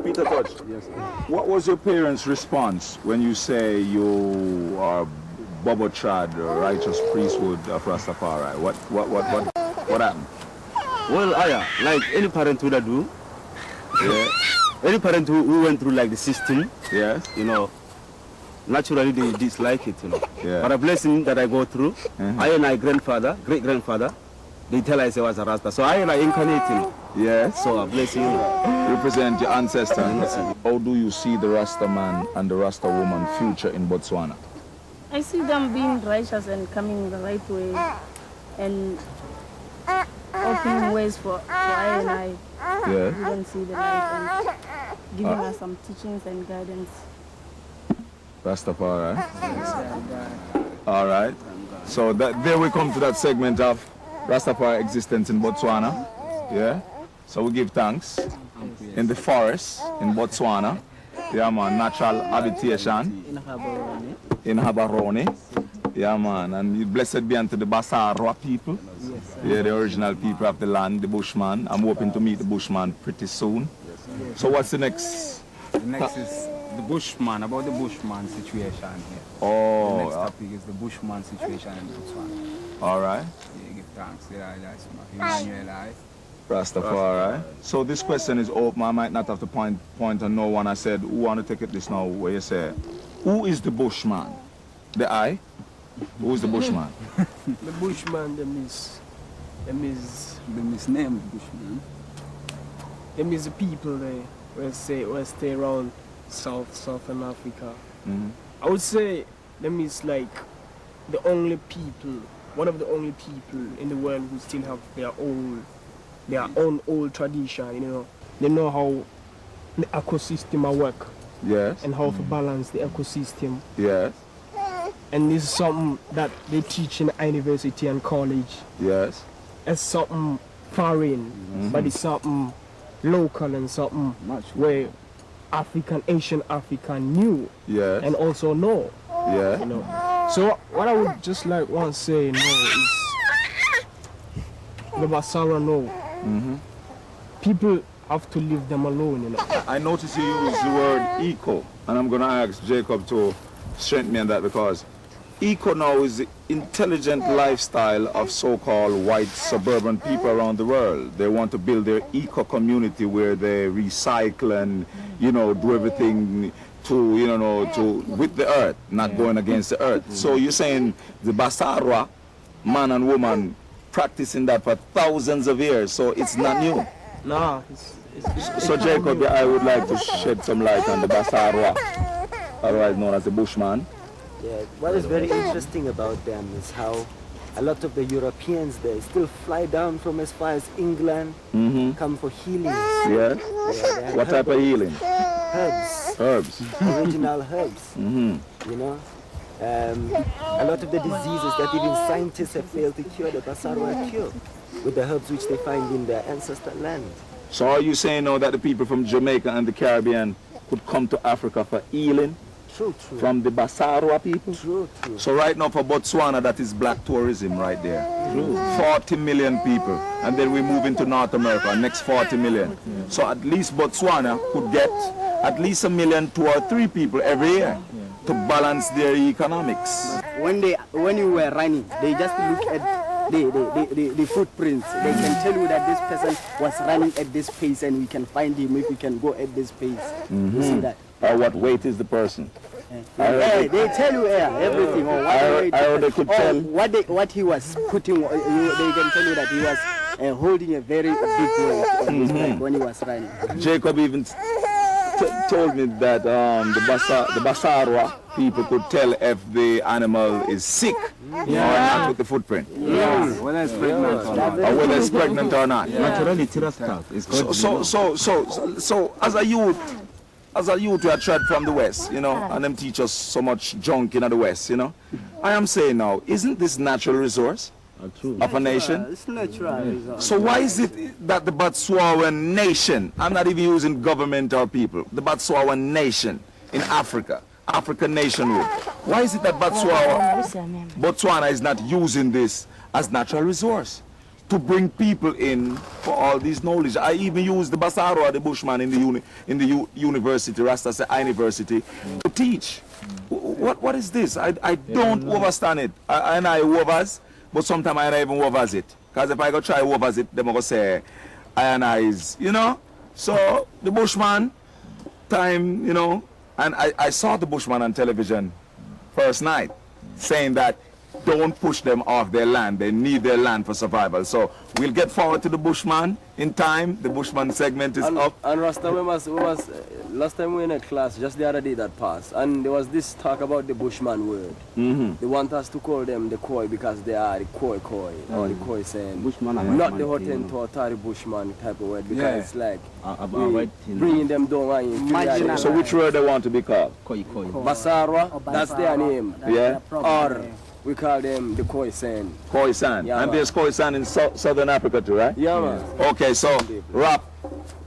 Peter Touch. Yes, sir. What was your parents' response when you say you are Bobo Chad, righteous priesthood of Rastafari? What happened? Well, like any parent would do. Yeah. Any parent who went through like the system, Yes. you know, naturally they dislike it, you know. Yeah. But a blessing that I go through, I and my grandfather, great-grandfather, they tell us I was a Rasta. So I incarnate, you know. Yes. So a blessing, you know. Represent your ancestors. How do you see the Rasta man and the Rasta woman future in Botswana? I see them being righteous and coming the right way and opening ways for I and I. Yes. We don't see the light and giving us some teachings and guidance. Rastafari. All right. So there we come to that segment of Rastafari existence in Botswana. Yeah. So we give thanks. In the forest in Botswana. Yeah, man. Natural habitation. In Habaroni. Yeah, man. And blessed be unto the Basarwa people. Yeah, the original people of the land, the Bushman. I'm hoping to meet the Bushman pretty soon. So what's the next? The next is the Bushman, about the Bushman situation here. Oh. The next topic is the Bushman situation in Botswana. All right. Yeah, give thanks. Yeah, that's Emmanuel. Rastafari. So this question is open. I might not have to point on no one. I said, who want to take it this now? Where you say, who is the Bushman? The I? Who is the Bushman? The Bushman, them is misnamed Bushman. them is the people there will stay around Southern Africa. I would say them is like the only people, one of the only people in the world who still have their own old tradition, you know. They know how the ecosystem work. Yes. And how to balance the ecosystem. Yes. And this is something that they teach in university and college. Yes. It's something foreign, but it's something local and something where Asian African knew and also know. Yeah. You know. So what I would just like want to say is the Basara know. People have to leave them alone, you know. I notice you use the word eco, and I'm gonna ask Jacob to strengthen me on that, because eco now is the intelligent lifestyle of so-called white suburban people around the world. They want to build their eco community where they recycle and, you know, do everything to, you know, with the earth, not going against the earth. So you're saying the Basarwa, man and woman, practicing that for thousands of years, so it's not new. No, So Jacob, I would like to shed some light on the Basarwa, otherwise known as the Bushman. Yeah, what is very interesting about them is how a lot of the Europeans, they still fly down from as far as England, come for healing. Yes? Yeah, what type of healing? Herbs. Herbs. Original herbs. You know? A lot of the diseases that even scientists have failed to cure, the Basarwa cure with the herbs which they find in their ancestral land. So are you saying now that the people from Jamaica and the Caribbean could come to Africa for healing? True. From the Basarwa people? True. So right now for Botswana, that is black tourism right there. True. 40 million people. And then we move into North America, next 40 million. So at least Botswana could get at least 1 million, 2 or 3 people every year to balance their economics. When you were running, they just look at the footprints. They can tell you that this person was running at this pace and we can find him if we can go at this pace. You see that? Or what weight is the person? They tell you everything. Or what they could tell. What he was putting. They can tell you that he was holding a very big weight on his back when he was running. Jacob even told me that the Basarwa people could tell if the animal is sick or not with the footprint. Whether it's pregnant or not. Or whether it's pregnant or not. Naturally, So as a youth we are tried from the West, you know, and them teach us so much junk in the West, you know. I am saying now, isn't this natural resource of a nation? It's natural. So why is it that the Botswana nation, I'm not even using government or people, the Botswana nation in Africa, African nationhood, why is it that Botswana is not using this as natural resource to bring people in for all these knowledge. I even use the Basaro, the Bushman in the university, Rasta University, to teach. What is this? I don't understand it. I overs, but sometimes I don't even overs it. Because if I go try overs it, they're going to say, ionize, you know? So the Bushman time, you know, and I saw the Bushman on television first night saying that don't push them off their land. They need their land for survival. So we'll get forward to the Bushman in time. The Bushman segment is up. And Rasta, last time we were in a class, just the other day that passed, and there was this talk about the Bushman word. They want us to call them the Khoi because they are the Khoi, or the Khoi saying, Bushman, not the Hottentot or the Bushman type of word, because it's like bringing them down. So which word they want to be called? Khoi. Basarwa, that's their name. Yeah. Or we call them the Khoisan. Khoisan. Yeah, and there's Khoisan in Southern Africa too, right? Yeah, man. Okay, so rap.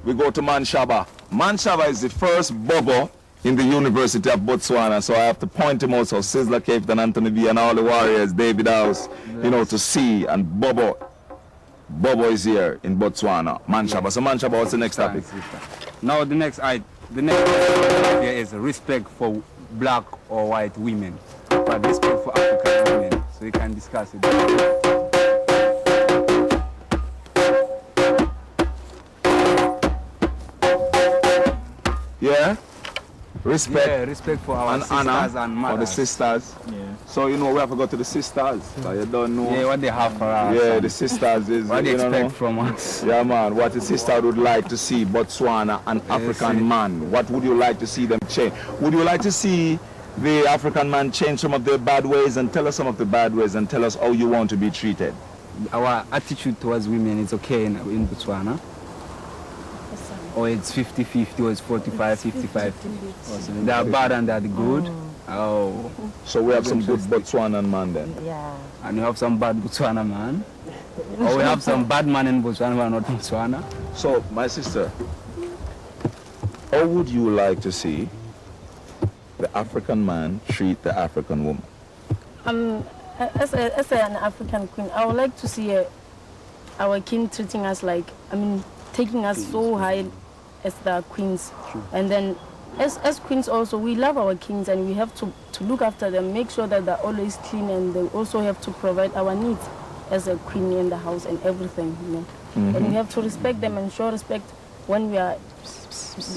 We go to Manshaba. Manshaba is the first Bobo in the University of Botswana, so I have to point him out. So Sizzler, Captain Anthony B, and all the warriors, David House, you know, to see. And Bobo is here in Botswana. Manshaba. So Manshaba, what's the next topic? Now the next here is respect for black or white women, but respect for African women. So you can discuss it. Yeah? Respect. Yeah, respect for our sisters and mothers. For the sisters. Yeah. So, you know, we have to go to the sisters. So you don't know. Yeah, what they have for us. Yeah, the sisters is, what they expect know? from us. Yeah, man. What the sister would like to see Botswana, an African man. What would you like to see them change? Would you like to see the African man change some of their bad ways, and tell us some of the bad ways and tell us how you want to be treated? Our attitude towards women is okay in Botswana. Or it's 50-50, or it's 45-55. They are bad and they are good. Oh. So we have some good Botswanan man then? Yeah. And we have some bad Botswana man. Or we have some bad man in Botswana who are not Botswana. So, my sister, how would you like to see the African man treat the African woman? As an African queen, I would like to see our king treating us like, taking us so high as the queens. And then as queens also, we love our kings and we have to look after them, make sure that they're always clean, and they also have to provide our needs as a queen in the house and everything, you know. And we have to respect them and show respect when we are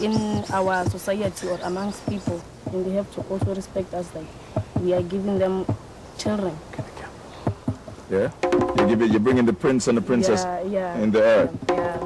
in our society or amongst people. And they have to also respect us like we are giving them children. Yeah? You're bringing the prince and the princess in the air. Yeah.